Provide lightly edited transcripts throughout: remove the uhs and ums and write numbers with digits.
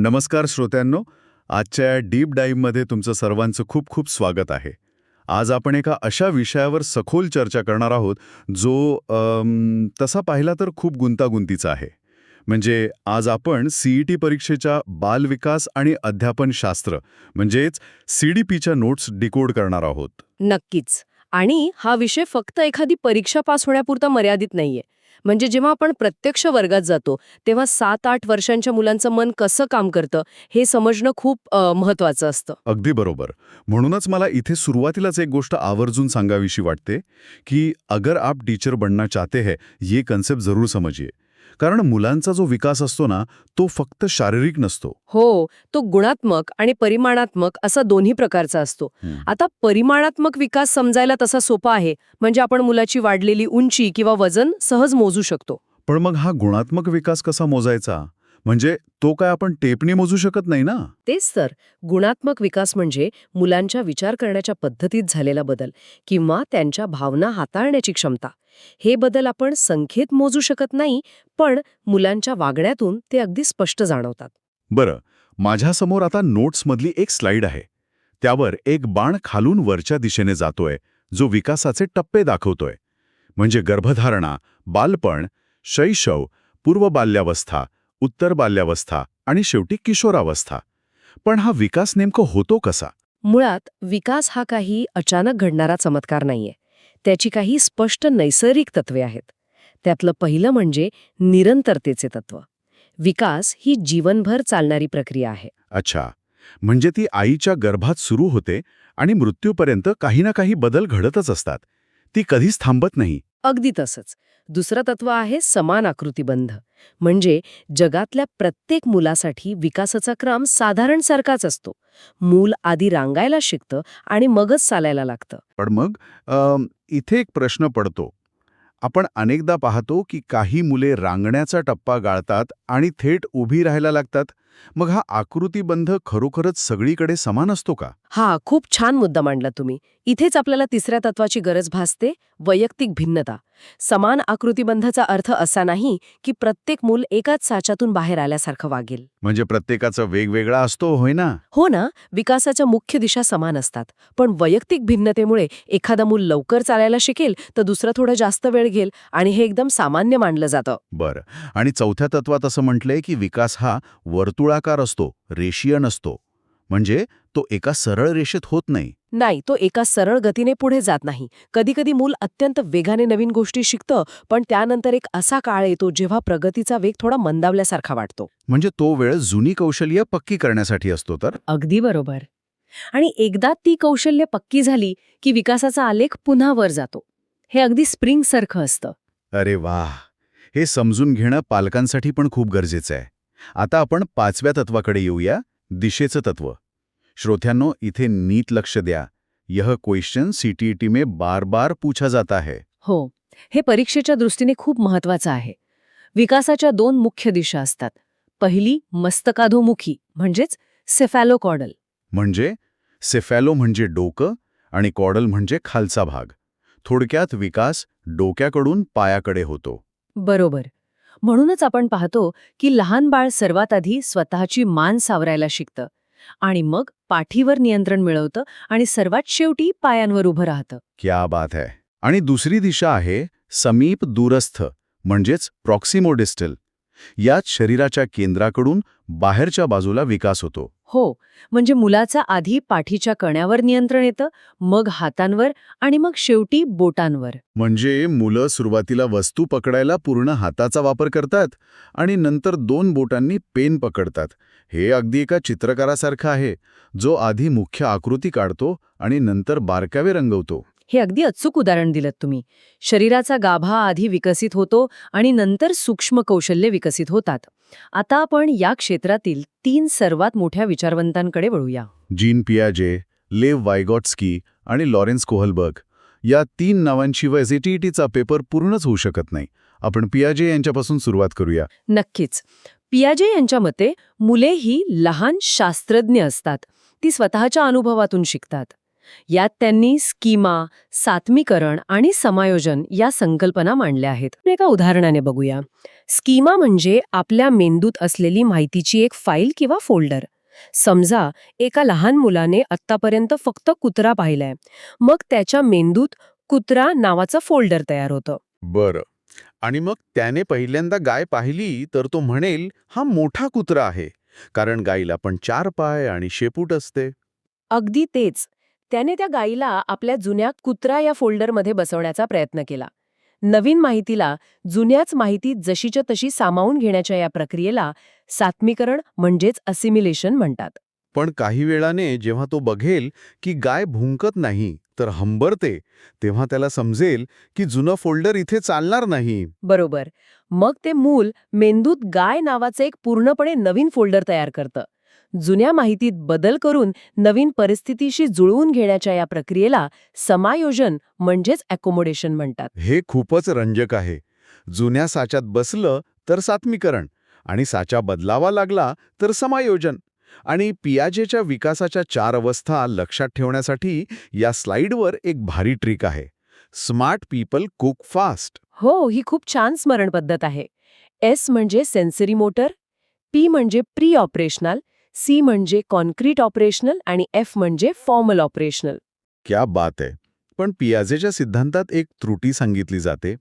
नमस्कार श्रोत्यांनो, आजच्या डीप डाईव्हमध्ये तुमचं सर्वांचं खूप खूप स्वागत आहे. आज आपण एका अशा विषयावर सखोल चर्चा करणार आहोत जो तसा पाहिला तर खूप गुंतागुंतीचा आहे. म्हणजे आज आपण सीईटी परीक्षेच्या बालविकास आणि अध्यापनशास्त्र म्हणजेच CDPच्या नोट्स डिकोड करणार आहोत. नक्कीच. आणि हा विषय फक्त एखादी परीक्षा पास होण्यापुरता मर्यादित नाहीये. म्हणजे जेव्हा आपण प्रत्यक्ष वर्गात जातो तेव्हा 7-8 वर्षांच्या मुलांचं मन कसं काम करतं हे समजणं खूप महत्वाचं असतं. अगदी बरोबर. म्हणूनच मला इथे सुरुवातीलाच एक गोष्ट आवर्जून सांगावीशी वाटते की अगर आप टीचर बनना चाहते हैं ये कन्सेप्ट जरूर समजिए. कारण मुलांचा जो विकास असतो ना, तो फक्त शारीरिक नसतो. हो, तो गुणात्मक आणि परिमाणात्मक असा दोन्ही प्रकारचा असतो. आता परिमाणात्मक विकास समजायला तसा सोपा आहे. म्हणजे आपण मुलाची वाढलेली उंची किंवा वजन सहज मोजू शकतो. पण मग हा गुणात्मक विकास कसा मोजायचा? म्हणजे तो काय आपण टेपने मोजू शकत नाही ना? तेच तर, गुणात्मक विकास म्हणजे मुलांच्या विचार करण्याच्या पद्धतीत झालेला बदल किंवा त्यांच्या भावना हाताळण्याची क्षमता. हे बदल आपण संख्येत मोजू शकत नाही, पण मुलांच्या वागण्यातून ते अगदी स्पष्ट जाणवतात. बरं, माझ्यासमोर आता नोट्समधली एक स्लाईड आहे. त्यावर एक बाण खालून वरच्या दिशेने जातोय, जो विकासाचे टप्पे दाखवतोय. म्हणजे गर्भधारणा, बालपण, शैशव, पूर्व बाल्यावस्था, उत्तर बाल्यावस्था आणि शेवटी किशोरावस्था. पण हा विकास नेमकं होतो कसा? मुळात विकास हा काही अचानक घडणारा चमत्कार नाहीये. त्याची काही स्पष्ट नैसर्गिक तत्वे आहेत. त्यातलं पहिलं म्हणजे निरंतरतेचे तत्व. विकास ही जीवनभर चालणारी प्रक्रिया आहे. अच्छा, म्हणजे ती आईच्या गर्भात सुरू होते आणि मृत्यूपर्यंत काही ना काही बदल घडतच असतात. ती कधीच थांबत नाही. अगदी तसंच. दुसरं तत्व आहे समान आकृतीबंध. म्हणजे जगातल्या प्रत्येक मुलासाठी विकासाचा क्रम साधारण सारखाच असतो. मूल आधी रांगायला शिकतं आणि मगच चालायला लागतं. पण मग इथे एक प्रश्न पडतो. आपण अनेकदा पाहतो की काही मुले रांगण्याचा टप्पा गाळतात आणि थेट उभी राहायला लागतात. मग हा आकृतीबंध खरोखरच सगळीकडे समान असतो का? हा खूप छान मुद्दा मांडला तुम्ही. इथेच आपल्याला तिसऱ्या तत्वाची गरज भासते, वैयक्तिक भिन्नता. समान आकृतीबंधाचा अर्थ असा नाही की प्रत्येक मूल एकाच साच्यातून बाहेर आल्यासारखं वागेल. म्हणजे प्रत्येकाचा वेगवेगळा असतो, होय ना? हो ना, विकासाच्या मुख्य दिशा समान असतात. पण वैयक्तिक भिन्नतेमुळे एखादा मूल लवकर चालायला शिकेल तर दुसरा थोडा जास्त वेळ घेईल आणि हे एकदम सामान्य मानलं जातं. बरं. आणि चौथ्या तत्वात असं म्हटलंय की विकास हा वर्तुळाकार असतो, रेषीय नसतो. म्हणजे तो एका सरळ रेषेत होत नाही. नाही, तो एका सरळ गतीने पुढे जात नाही. कधीकधी मूल अत्यंत वेगाने नवीन गोष्टी शिकतं, पण त्यानंतर एक असा काळ येतो जेव्हा प्रगतीचा वेग थोडा मंदावल्यासारखा वाटतो. म्हणजे तो वेळ जुनी कौशल्य पक्की करण्यासाठी असतो तर? अगदी बरोबर. आणि एकदा ती कौशल्य पक्की झाली की विकासाचा आलेख पुन्हा वर जातो. हे अगदी स्प्रिंगसारखं असतं. अरे वाह! हे समजून घेणं पालकांसाठी पण खूप गरजेचं आहे. आता आपण 5व्या तत्वाकडे येऊया, दिशेचं तत्व. श्रोत्यांनो, इथे नीट लक्ष द्या. यह क्वेश्चन CTET में बार बार पूछा जाता है. हो, हे परीक्षेच्या दृष्टीने खूप महत्वाचं आहे. विकासाच्या 2 मुख्य दिशा असतात. पहिली मस्तकाधोमुखी म्हणजेच सेफॅलोकॉर्डल. म्हणजे सेफॅलो म्हणजे डोकं आणि कॉर्डल म्हणजे खालचा भाग. थोडक्यात विकास डोक्याकडून पायाकडे होतो. बरोबर. म्हणूनच आपण पाहतो की लहान बाळ सर्वात आधी स्वतःची मान सावरायला शिकतं आणि मग पाठीवर नियंत्रण मिळवतं आणि सर्वात शेवटी पायांवर उभं राहतं. क्या बात है. आणि दुसरी दिशा आहे समीप दूरस्थ म्हणजेच प्रॉक्सिमोडिस्टल. यात शरीराच्या केंद्राकडून बाहेरच्या बाजूला विकास होतो. हो, म्हणजे मुलाचा आधी पाठीच्या कण्यावर नियंत्रण येतं, मग हातांवर आणि मग शेवटी बोटांवर. म्हणजे मुलं सुरुवातीला वस्तू पकडायला पूर्ण हाताचा वापर करतात आणि नंतर 2 बोटांनी पेन पकडतात. हे अगदी एका चित्रकारासारखं आहे, जो आधी मुख्य आकृती काढतो आणि नंतर बारकावे रंगवतो. हे अगदी अचूक उदाहरण दिलत तुम्ही. शरीराचा गाभा आधी विकसित होतो आणि नंतर सूक्ष्म कौशल्ये विकसित होतात. आता आपण या क्षेत्रातील 3 सर्वात मोठ्या विचारवंतांकडे वळूया. जीन पियाजे, लेव वायगॉट्स्की आणि लॉरेन्स कोहलबर्ग. या 3 नावांशिवाय CTETचा पेपर पूर्णच होऊ शकत नाही. आपण पियाजे यांच्यापासून सुरुवात करूया. नक्कीच. पियाजे यांच्या मते मुले ही लहान शास्त्रज्ञ असतात. ती स्वतःच्या अनुभवातून शिकतात. यात त्यांनी स्कीमा, सात्मीकरण आणि समायोजन या संकल्पना मांडल्या आहेत. एका उदाहरणाने बघूया. स्कीमा म्हणजे आपल्या मेंदूत असलेली माहितीची एक फाईल किंवा फोल्डर. समजा एका लहान मुलाने आत्तापर्यंत फक्त कुत्रा पाहिलाय, मग त्याच्या मेंदूत कुत्रा नावाचं फोल्डर तयार होतं. बरं. आणि मग त्याने पहिल्यांदा गाय पाहिली तर तो म्हणेल, हा मोठा कुत्रा आहे, कारण गाईला पण 4 पाय आणि शेपूट असते. अगदी तेच. त्याने त्या गाईला आपल्या जुन्या कुत्रा या फोल्डरमध्ये बसवण्याचा प्रयत्न केला. नवीन माहितीला जुन्याच माहितीत जशीच्या तशी सामावून घेण्याच्या या प्रक्रियेला सात्मीकरण म्हणजेच असिमिलेशन म्हणतात. पण काही वेळाने जेव्हा तो बघेल की गाय भुंकत नाही तर हंबरते, तेव्हा त्याला समजेल की जुनं फोल्डर इथे चालणार नाही. बरोबर. मग ते मूल मेंदूत गाय नावाचं एक पूर्णपणे नवीन फोल्डर तयार करतं. जुन्या माहितीत बदल करून नवीन परिस्थितीशी जुळवून घेण्याच्या या प्रक्रियेला समायोजन म्हणजेच अकोमोडेशन म्हणतात. हे खूपच रंजक आहे. जुन्या साच्यात बसलं तर सात्मीकरण, आणि साचा बदलावा लागला तर समायोजन. आणि पियाजेच्या विकासाच्या 4 अवस्था लक्षात ठेवण्यासाठी या स्लाइडवर एक भारी ट्रिक आहे. Smart people cook fast. हो, ही खूप छान स्मरण पद्धत आहे. एस म्हणजे सेन्सरी मोटर, पी म्हणजे प्री ऑपरेशनल, सी म्हणजे कॉन्क्रीट ऑपरेशनल आणि एफ म्हणजे फॉर्मल ऑपरेशनल. क्या बात आहे. पण पियाजेच्या सिद्धांतात एक त्रुटी सांगितली जाते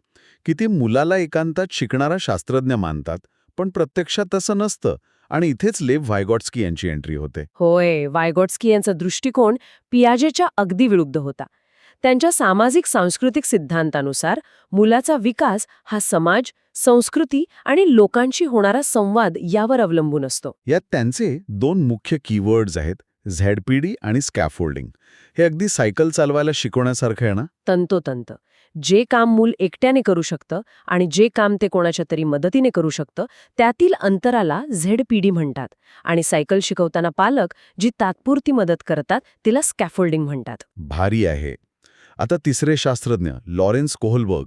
की ती मुलाला एकांतात शिकणारा शास्त्रज्ञ मानतात, पण प्रत्यक्षात तसं नसतं. आणि इथेच लेव वायगॉट्स्की यांची एंट्री होते. होय, वायगॉट्स्की यांचा दृष्टिकोन पियाजेच्या अगदी विरुद्ध होता. त्यांच्या सामाजिक सांस्कृतिक सिद्धांतानुसार मुलाचा विकास हा समाज, संस्कृती आणि लोकांशी होणारा संवाद यावर अवलंबून असतो. यात त्यांचे 2 मुख्य कीवर्ड्स आहेत, झेडपीडी आणि स्कॅफोल्डिंग. हे अगदी सायकल चालवायला शिकवण्यासारखं आहे ना? तंतोतंत. जे काम मूल एकट्याने करू शकतं आणि जे काम ते कोणाच्या तरी मदतीने करू शकतं, त्यातील अंतराला झेडपीडी म्हणतात. आणि सायकल शिकवताना पालक जी तात्पुरती मदत करतात तिला स्कॅफोल्डिंग म्हणतात. भारी आहे. आता तिसरे शास्त्रज्ञ लॉरेन्स कोहलबर्ग,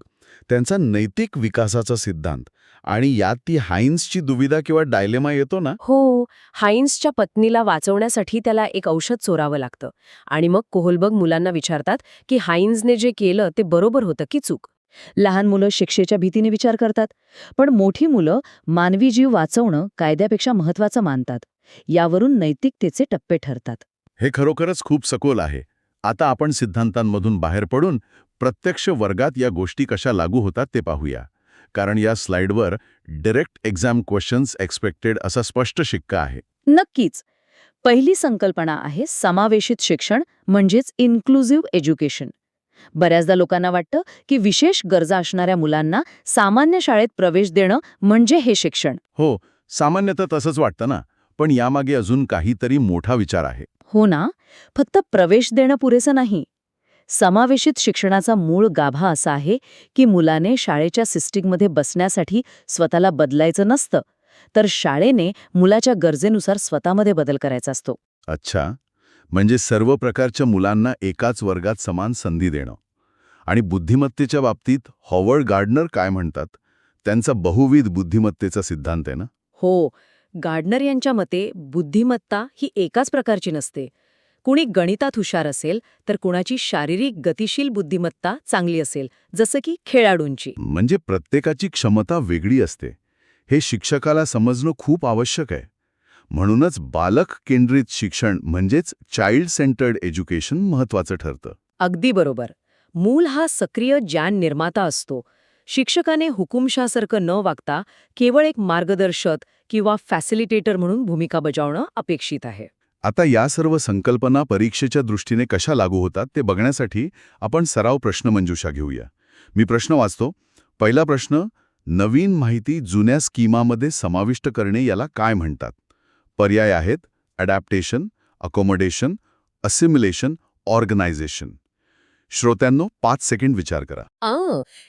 त्यांचा नैतिक विकासाचा सिद्धांत, आणि यात ती हाइन्सची दुविधा किंवा डायलेमा येतो ना? हो, हाइन्सच्या पत्नीला वाचवण्यासाठी त्याला एक औषध चोरावं लागतं. आणि मग कोहलबर्ग मुलांना विचारतात की हाइन्सने जे केलं ते बरोबर होतं की चूक. लहान मुलं शिक्षेच्या भीतीने विचार करतात, पण मोठी मुलं मानवी जीव वाचवणं कायद्यापेक्षा महत्वाचं मानतात. यावरून नैतिकतेचे टप्पे ठरतात. हे खरोखरच खूप सखोल आहे. आता आपण सिद्धांतांमधून बाहेर पडून प्रत्यक्ष वर्गात या गोष्टी कशा लागू होतात ते पाहूया. कारण या स्लाइडवर डायरेक्ट एक्झाम क्वेश्चन्स एक्सपेक्टेड असा स्पष्ट शिक्का आहे. नक्कीच. पहिली संकल्पना आहे समावेशित शिक्षण म्हणजेच इन्क्लुझिव्ह एज्युकेशन. बऱ्याचदा लोकांना वाटतं की विशेष गरजा असणाऱ्या मुलांना सामान्य शाळेत प्रवेश देणं म्हणजे हे शिक्षण. हो, सामान्यतः तसंच वाटतं ना, पण यामागे अजून काहीतरी मोठा विचार आहे. हो ना, फक्त प्रवेश देणं पुरेसं नाही. समावेशित शिक्षणाचा मूळ गाभा असा आहे की मुलाने शाळेच्या सिस्टीममध्ये बसण्यासाठी स्वतःला बदलायचं नसतं, तर शाळेने मुलाच्या गरजेनुसार स्वतःमध्ये बदल करायचा असतो. अच्छा, म्हणजे सर्व प्रकारच्या मुलांना एकाच वर्गात समान संधी देणं. आणि बुद्धिमत्तेच्या बाबतीत हॉवर्ड गार्डनर काय म्हणतात? त्यांचा बहुविध बुद्धिमत्तेचा सिद्धांत आहे ना? हो, गार्डनर यांच्या मते बुद्धिमत्ता ही एकाच प्रकारची नसते. कुणी गणितात हुशार असेल तर कुणाची शारीरिक गतिशील बुद्धिमत्ता चांगली असेल, जसं की खेळाडूंची. म्हणजे प्रत्येकाची क्षमता वेगळी असते. हे शिक्षकाला समजणं खूप आवश्यक आहे. म्हणूनच बालक केंद्रित शिक्षण म्हणजेच चाइल्ड सेंटर्ड एज्युकेशन महत्वाचं ठरतं. अगदी बरोबर. मूल हा सक्रिय ज्ञान निर्माता असतो. शिक्षकाने हुकुमशासारखं न वागता केवळ एक मार्गदर्शक किंवा फॅसिलिटेटर म्हणून भूमिका बजावणं अपेक्षित आहे. आता या सर्व संकल्पना परीक्षेच्या दृष्टीने कशा लागू होतात ते बघण्यासाठी आपण सराव प्रश्नमंजुषा घेऊया. मी प्रश्न वाचतो. पहिला प्रश्न, नवीन माहिती जुन्या स्कीमामध्ये समाविष्ट करणे याला काय म्हणतात? पर्याय आहेत अडॅप्टेशन, अकोमोडेशन, असिम्युलेशन, ऑर्गनायझेशन. श्रोत्यांनो 5 सेकंड विचार करा.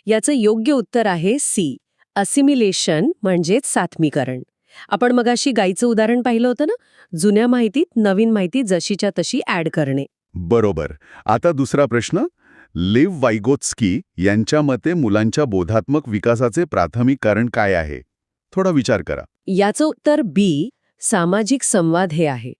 याचं योग्य उत्तर आहे सी, असिमिलेशन म्हणजेच सात्मीकरण. आपण मगाशी गाईचं उदाहरण पाहिलं होतं ना, जुन्या माहितीत नवीन माहिती जशीच्या तशी ॲड करणे. बरोबर. आता दुसरा प्रश्न, लिव वाइगोत्स्की यांच्या मते मुलांच्या बोधात्मक विकासाचे प्राथमिक कारण काय आहे? थोडा विचार करा. याचं उत्तर बी, सामाजिक संवाद हे आहे.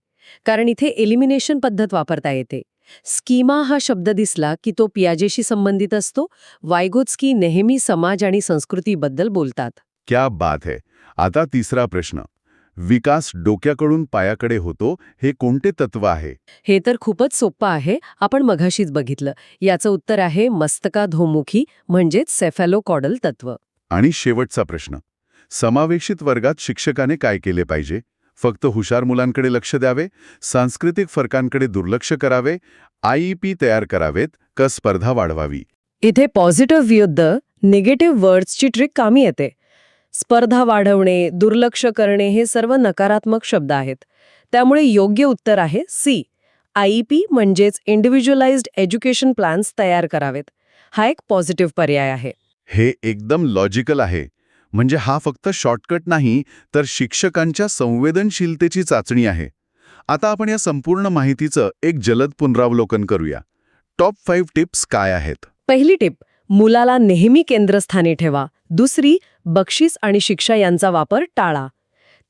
कारण इथे एलिमिनेशन पद्धत वापरता येते. स्कीमा हा शब्द दिसला की तो पियाजेशी संबंधित असतो. वायगोत्स्की नेहमी समाज आणि संस्कृतीबद्दल बोलतात. क्या बात है. आता तिसरा प्रश्न. विकास डोक्याकडून पायाकडे होतो हे कोणते तत्व आहे? हे तर खूपच सोपं आहे. आपण मघाशीच बघितलं. याचं उत्तर आहे मस्तकाधोमुखी म्हणजेच सेफॅलोकॉडल तत्व. आणि शेवटचा प्रश्न. समावेशित वर्गात शिक्षकाने काय केले पाहिजे? फक्त हुशार मुलांकडे लक्ष द्यावे, सांस्कृतिक फरकांकडे दुर्लक्ष करावे, IEP तयार करावेत, का स्पर्धा वाढवावी? इथे पॉझिटिव्ह विरुद्ध निगेटिव्ह वर्ड्सची ट्रिक कामी येते. स्पर्धा वाढवणे, दुर्लक्ष करणे हे सर्व नकारात्मक शब्द आहेत. त्यामुळे योग्य उत्तर आहे सी. IEP म्हणजेच इंडिव्हिज्युअलाइज्ड एज्युकेशन प्लॅन्स तयार करावेत. हा एक पॉझिटिव्ह पर्याय आहे. हे एकदम लॉजिकल आहे. म्हणजे हा फक्त शॉर्टकट नाही, तर शिक्षकांच्या संवेदनशीलतेची चाचणी आहे. आता आपण या संपूर्ण माहितीचं एक जलद पुनरावलोकन करूया. टॉप 5 टिप्स काय आहेत? पहिली टिप, मुलाला नेहमी केंद्रस्थानी ठेवा. दुसरी, बक्षीस आणि शिक्षा यांचा वापर टाळा.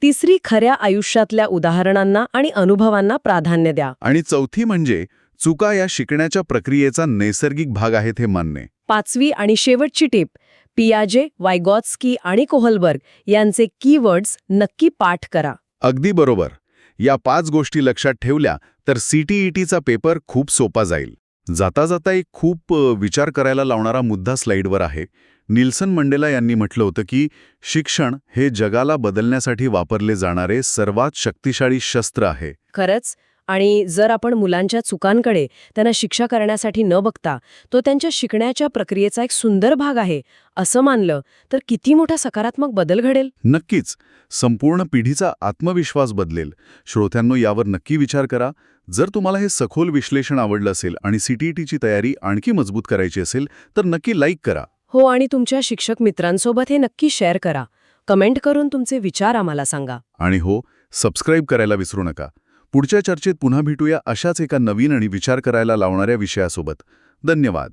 तिसरी, खऱ्या आयुष्यातल्या उदाहरणांना आणि अनुभवांना प्राधान्य द्या. आणि चौथी म्हणजे चुका या शिकण्याच्या प्रक्रियेचा नैसर्गिक भाग आहेत हे मानणे. पाचवी आणि शेवटची टिप, पियाजे, वायगॉत्स्की आणि कोहलबर्ग यांचे कीवर्ड्स नक्की पाठ करा. अगदी बरोबर. या 5 गोष्टी लक्षात ठेवल्या तर CTETचा पेपर खूप सोपा जाईल. जाता जाता एक खूप विचार करायला लावणारा मुद्दा स्लाइडवर आहे. नेल्सन मंडेला यांनी म्हटलं होतं की शिक्षण हे जगाला बदलण्यासाठी वापरले जाणारे सर्वात शक्तिशाली शस्त्र आहे. खरंच. आणि जर आपण मुलांच्या चुकांकडे त्यांना शिक्षा करण्यासाठी न बघता तो त्यांच्या शिकण्याच्या प्रक्रियेचा एक सुंदर भाग आहे असं मानलं तर किती मोठा सकारात्मक बदल घडेल. नक्कीच. संपूर्ण पिढीचा आत्मविश्वास बदलेल. श्रोत्यांनो, यावर नक्की विचार करा. जर तुम्हाला हे सखोल विश्लेषण आवडलं असेल आणि CTETची तयारी आणखी मजबूत करायची असेल तर नक्की लाईक करा. हो, आणि तुमच्या शिक्षक मित्रांसोबत हे नक्की शेअर करा. कमेंट करून तुमचे विचार आम्हाला सांगा. आणि हो, सबस्क्राईब करायला विसरू नका. पुढच्या चर्चेत पुन्हा भेटूया अशाच एका नवीन आणि विचार करायला लावणाऱ्या विषयासोबत. धन्यवाद.